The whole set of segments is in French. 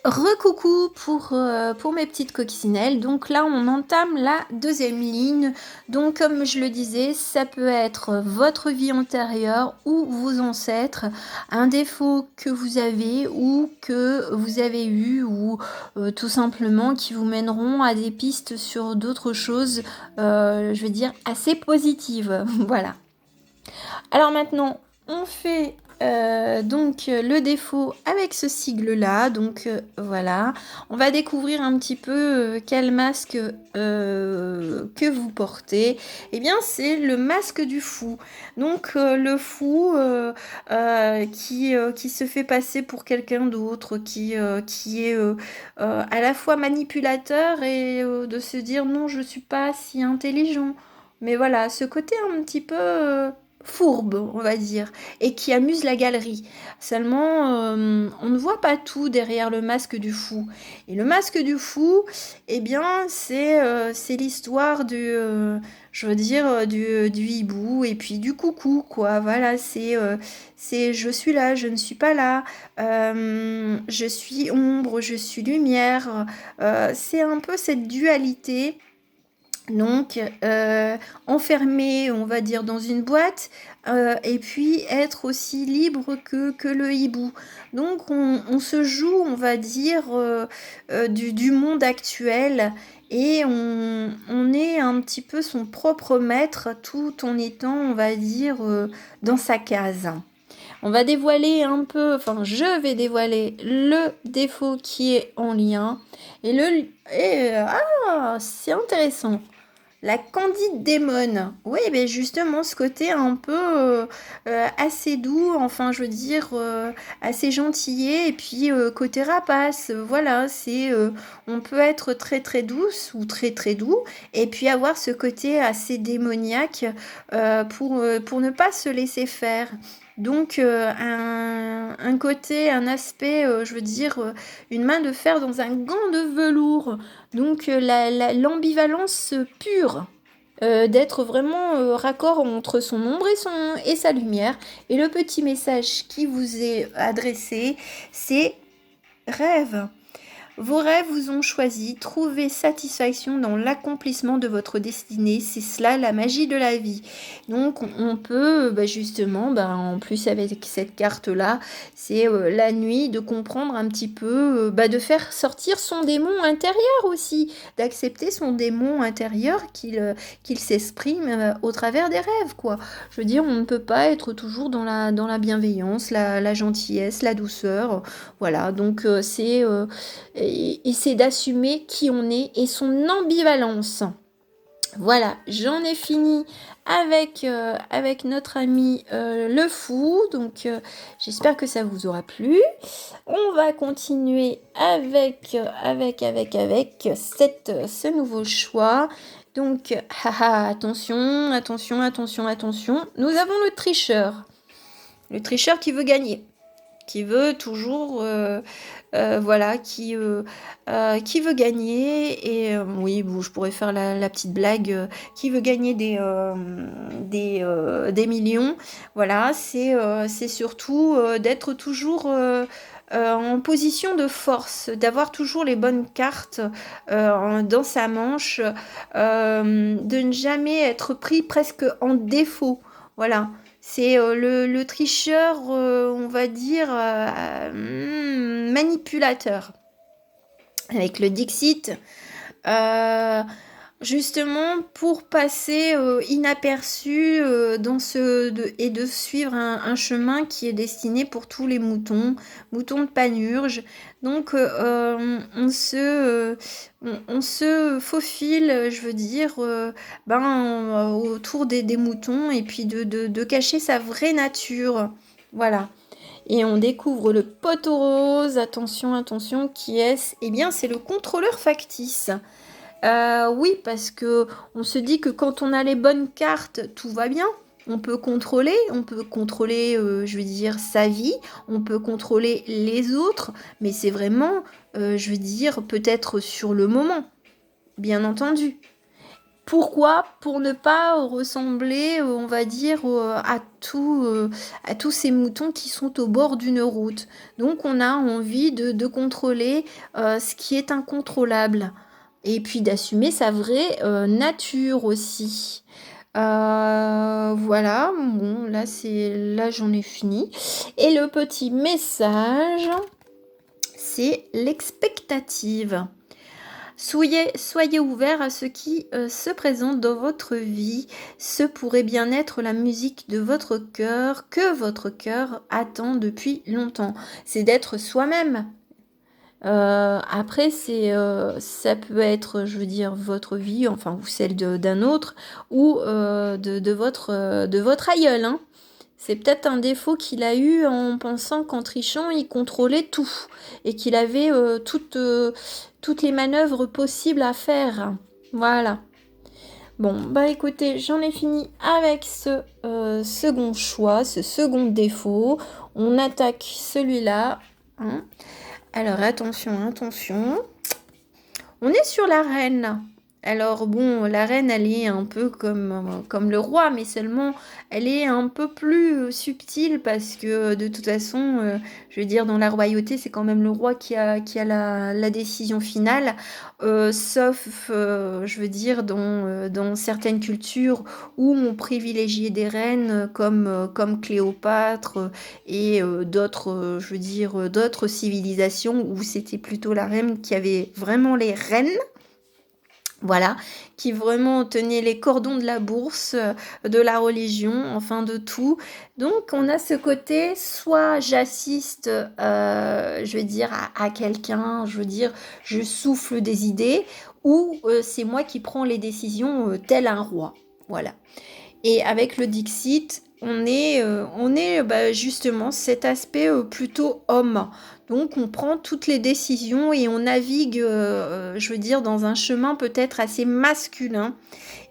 Recoucou pour mes petites coccinelles. Donc là, on entame la deuxième ligne. Donc comme je le disais, ça peut être votre vie antérieure ou vos ancêtres, un défaut que vous avez ou que vous avez eu ou tout simplement qui vous mèneront à des pistes sur d'autres choses, je veux dire, assez positives. Voilà. Alors maintenant, on fait donc le défaut avec ce sigle-là. Donc voilà, on va découvrir un petit peu quel masque que vous portez. Eh bien, c'est le masque du fou. Donc le fou qui se fait passer pour quelqu'un d'autre, qui est à la fois manipulateur et de se dire non, je suis pas si intelligent. Mais voilà, ce côté un petit peu fourbe, on va dire, et qui amuse la galerie. Seulement, on ne voit pas tout derrière le masque du fou. Et le masque du fou, eh bien, c'est l'histoire je veux dire, du hibou et puis du coucou, quoi. Voilà, c'est je suis là, je ne suis pas là, je suis ombre, je suis lumière. C'est un peu cette dualité donc, enfermé, on va dire, dans une boîte, et puis être aussi libre que le hibou. Donc, on se joue, on va dire, du monde actuel et on est un petit peu son propre maître tout en étant, on va dire, dans sa case. On va dévoiler un peu, enfin, je vais dévoiler le défaut qui est en lien. C'est intéressant. La Candide démone. Oui, mais justement, ce côté un peu assez doux, enfin, je veux dire, assez gentillet, et puis côté rapace, voilà, on peut être très très douce ou très très doux, et puis avoir ce côté assez démoniaque pour ne pas se laisser faire. Donc, un côté, un aspect, je veux dire, une main de fer dans un gant de velours. Donc l'ambivalence pure d'être vraiment raccord entre son ombre et sa lumière. Et le petit message qui vous est adressé, c'est rêve. Vos rêves vous ont choisi, trouvez satisfaction dans l'accomplissement de votre destinée, c'est cela la magie de la vie. Donc on peut justement, en plus avec cette carte-là, c'est la nuit de comprendre un petit peu, de faire sortir son démon intérieur aussi, d'accepter son démon intérieur qu'il s'exprime au travers des rêves, quoi. Je veux dire, on ne peut pas être toujours dans la bienveillance, la gentillesse, la douceur, voilà, donc et c'est d'assumer qui on est et son ambivalence. Voilà, j'en ai fini avec notre ami le fou. Donc, j'espère que ça vous aura plu. On va continuer avec ce nouveau choix. Donc, attention, attention, attention, attention. Nous avons le tricheur. Le tricheur qui veut gagner, qui veut toujours, voilà, qui veut gagner. Et oui, bon, je pourrais faire la petite blague, qui veut gagner des millions. Voilà, c'est surtout d'être toujours en position de force, d'avoir toujours les bonnes cartes dans sa manche, de ne jamais être pris presque en défaut. Voilà. C'est le tricheur, on va dire, manipulateur. Avec le Dixit, euh, justement pour passer inaperçu et de suivre un chemin qui est destiné pour tous les moutons de Panurge. Donc on se faufile, je veux dire, autour des moutons et puis de cacher sa vraie nature. Voilà. Et on découvre le poteau rose, attention, attention, qui est-ce? Eh bien, c'est le contrôleur factice. Oui, parce que on se dit que quand on a les bonnes cartes, tout va bien. On peut contrôler, je veux dire, sa vie, on peut contrôler les autres, mais c'est vraiment, je veux dire, peut-être sur le moment, bien entendu. Pourquoi? Pour ne pas ressembler, on va dire, à tous ces moutons qui sont au bord d'une route. Donc on a envie de contrôler ce qui est incontrôlable. Et puis d'assumer sa vraie nature aussi. Voilà, bon, là j'en ai fini. Et le petit message, c'est l'expectative. Soyez ouverts à ce qui se présente dans votre vie. Ce pourrait bien être la musique de votre cœur que votre cœur attend depuis longtemps. C'est d'être soi-même. Après, ça peut être, je veux dire, votre vie, enfin, ou celle d'un autre, ou de votre aïeul, hein. C'est peut-être un défaut qu'il a eu en pensant qu'en trichant, il contrôlait tout et qu'il avait toutes les manœuvres possibles à faire. Voilà. Bon, bah écoutez, j'en ai fini avec ce second choix, ce second défaut. On attaque celui-là, hein. Alors attention, attention. On est sur la reine. Alors bon, la reine, elle est un peu comme le roi, mais seulement elle est un peu plus subtile parce que de toute façon, je veux dire, dans la royauté, c'est quand même le roi qui a la décision finale, sauf, je veux dire, dans certaines cultures où on privilégiait des reines comme Cléopâtre et d'autres, je veux dire, d'autres civilisations où c'était plutôt la reine qui avait vraiment les rênes. Voilà, qui vraiment tenait les cordons de la bourse, de la religion, enfin de tout. Donc on a ce côté, soit j'assiste, je veux dire, à quelqu'un, je veux dire, je souffle des idées, ou c'est moi qui prends les décisions tel un roi. Voilà. Et avec le Dixit, on est bah, justement cet aspect plutôt homme. Donc on prend toutes les décisions et on navigue, je veux dire, dans un chemin peut-être assez masculin.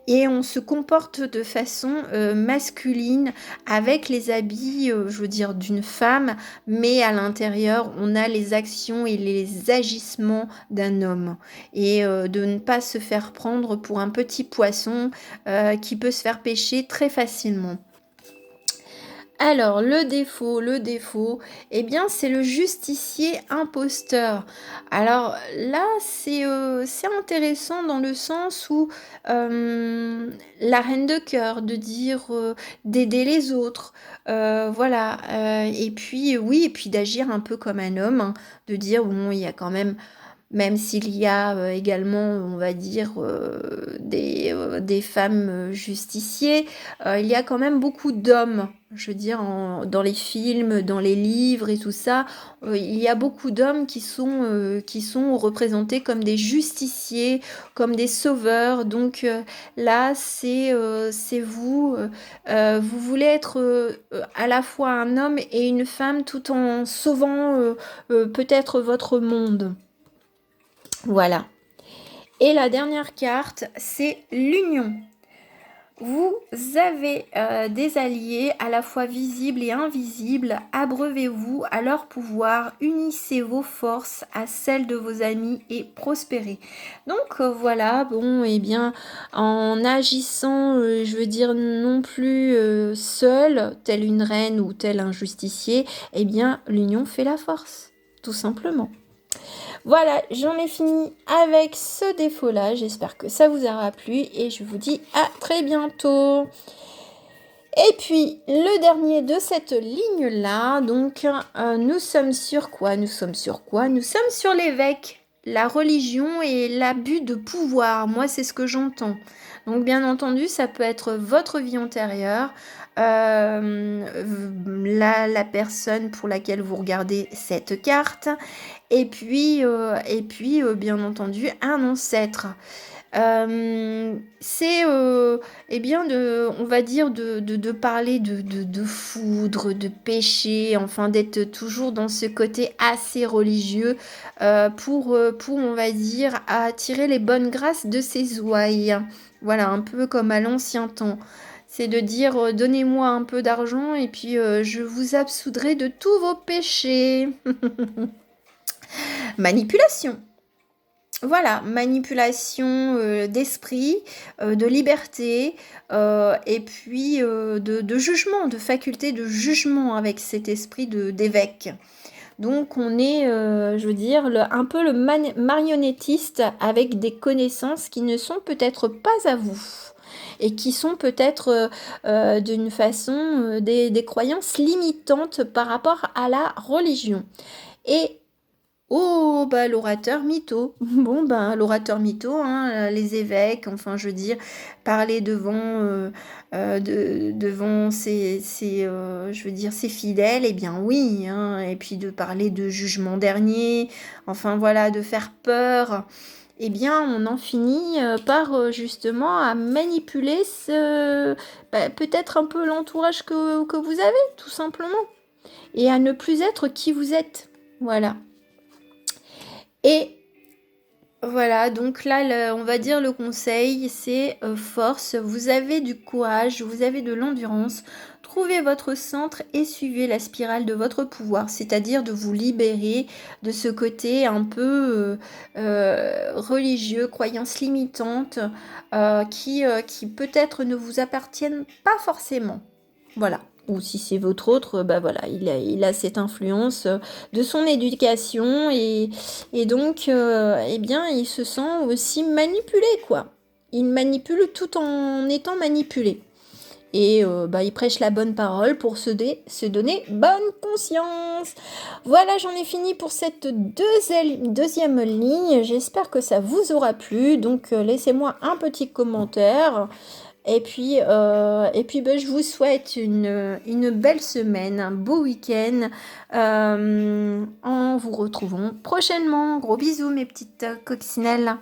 Et on se comporte de façon masculine avec les habits, je veux dire, d'une femme, mais à l'intérieur, on a les actions et les agissements d'un homme. Et de ne pas se faire prendre pour un petit poisson qui peut se faire pêcher très facilement. Alors, le défaut, eh bien, c'est le justicier imposteur. Alors là, c'est intéressant dans le sens où la reine de cœur, de dire d'aider les autres, voilà. Et puis, oui, et puis d'agir un peu comme un homme, hein, de dire, bon, il y a quand même s'il y a également, on va dire, des femmes justiciers, il y a quand même beaucoup d'hommes. Je veux dire, dans les films, dans les livres et tout ça, il y a beaucoup d'hommes qui sont représentés comme des justiciers, comme des sauveurs. Donc là, c'est vous. Vous voulez être à la fois un homme et une femme tout en sauvant peut-être votre monde. Voilà. Et la dernière carte, c'est l'union. Vous avez des alliés à la fois visibles et invisibles. Abreuvez-vous à leur pouvoir. Unissez vos forces à celles de vos amis et prospérez. Donc voilà, bon, et bien, en agissant, je veux dire, non plus seul, telle une reine ou tel un justicier, eh bien, l'union fait la force, tout simplement. Voilà, j'en ai fini avec ce défaut-là. J'espère que ça vous aura plu et je vous dis à très bientôt. Et puis, le dernier de cette ligne-là, donc, nous sommes sur quoi? Nous sommes sur l'évêque, la religion et l'abus de pouvoir. Moi, c'est ce que j'entends. Donc, bien entendu, ça peut être votre vie antérieure, la personne pour laquelle vous regardez cette carte, et puis, bien entendu, un ancêtre. C'est eh bien on va dire de parler de foudre, de péché, enfin d'être toujours dans ce côté assez religieux pour on va dire attirer les bonnes grâces de ses ouailles. Voilà, un peu comme à l'ancien temps. C'est de dire donnez-moi un peu d'argent et puis je vous absoudrai de tous vos péchés. Manipulation. Voilà, manipulation d'esprit, de liberté, et puis de jugement, de faculté de jugement avec cet esprit d'évêque. Donc on est, je veux dire, un peu le marionnettiste avec des connaissances qui ne sont peut-être pas à vous et qui sont peut-être d'une façon des croyances limitantes par rapport à la religion. Et oh, bah l'orateur mytho. Bon, ben l'orateur mytho, hein, les évêques, enfin, je veux dire, parler devant je veux dire, ses fidèles, eh bien oui, hein, et puis de parler de jugement dernier, enfin voilà, de faire peur, eh bien, on en finit par justement à manipuler peut-être un peu l'entourage que vous avez, tout simplement, et à ne plus être qui vous êtes. Voilà. Et voilà, donc là, on va dire le conseil, c'est force. Vous avez du courage, vous avez de l'endurance. Trouvez votre centre et suivez la spirale de votre pouvoir, c'est-à-dire de vous libérer de ce côté un peu religieux, croyances limitantes, qui peut-être ne vous appartiennent pas forcément. Voilà. Ou si c'est votre autre, bah voilà, il a cette influence de son éducation et donc, eh bien, il se sent aussi manipulé, quoi. Il manipule tout en étant manipulé. Et bah, il prêche la bonne parole pour se donner bonne conscience. Voilà, j'en ai fini pour cette deuxième ligne. J'espère que ça vous aura plu. Donc, laissez-moi un petit commentaire. Et puis ben, je vous souhaite une belle semaine, un beau week-end, en vous retrouvant prochainement. Gros bisous mes petites coccinelles.